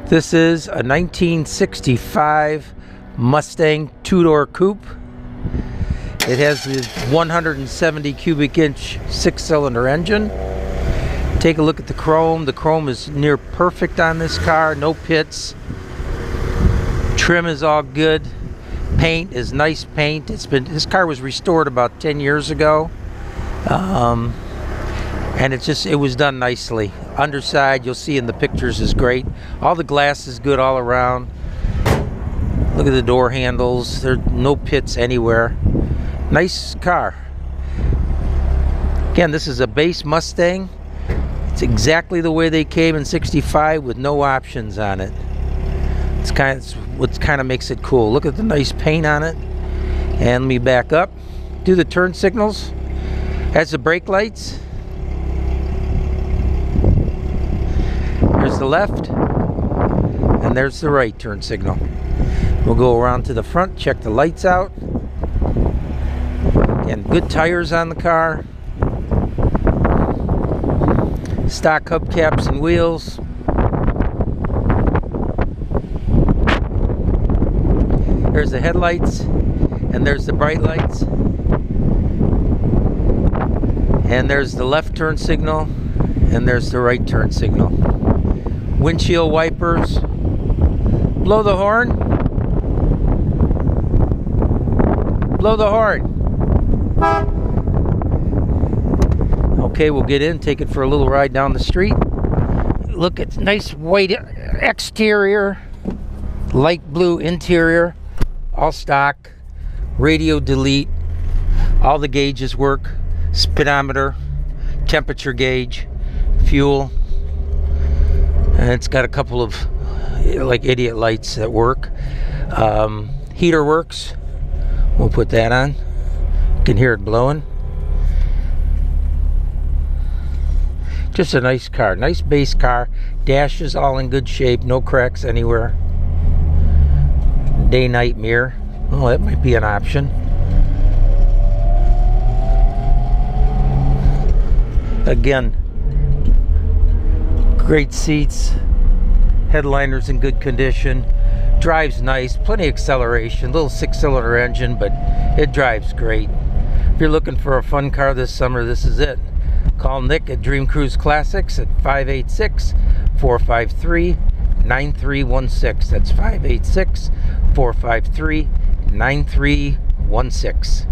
This is a 1965 Mustang two-door coupe. It has the 170 cubic inch 6-cylinder engine. Take a look at the chrome. The chrome is near perfect on this car, no pits. Trim is all good. Paint is nice paint. This car was restored about 10 years ago. And it was done nicely. Underside, you'll see in the pictures, is great. All the glass is good all around. Look at the door handles. There's no pits anywhere. Nice car. Again, this is a base Mustang. It's exactly the way they came in '65 with no options on it. It's what kind of makes it cool. Look at the nice paint on it. And let me back up. Do the turn signals. Has the brake lights. There's the left, and there's the right turn signal. We'll go around to the front, check the lights out. Again, good tires on the car. Stock hubcaps and wheels. There's the headlights, and there's the bright lights. And there's the left turn signal, and there's the right turn signal. Windshield wipers. Blow the horn. Blow the horn. Okay, we'll get in, take it for a little ride down the street. Look, it's nice white exterior, light blue interior, all stock, radio delete, all the gauges work, speedometer, temperature gauge, fuel. And it's got a couple of like idiot lights that work. Heater works. We'll put that on. You can hear it blowing. Just a nice car, nice base car. Dash is all in good shape, no cracks anywhere. Day-night mirror. Oh, that might be an option. Again, great seats, headliners in good condition, drives nice, plenty of acceleration, little 6-cylinder engine, but it drives great. If you're looking for a fun car this summer, this is it. Call Nick at Dream Cruise Classics at 586-453-9316. That's 586-453-9316.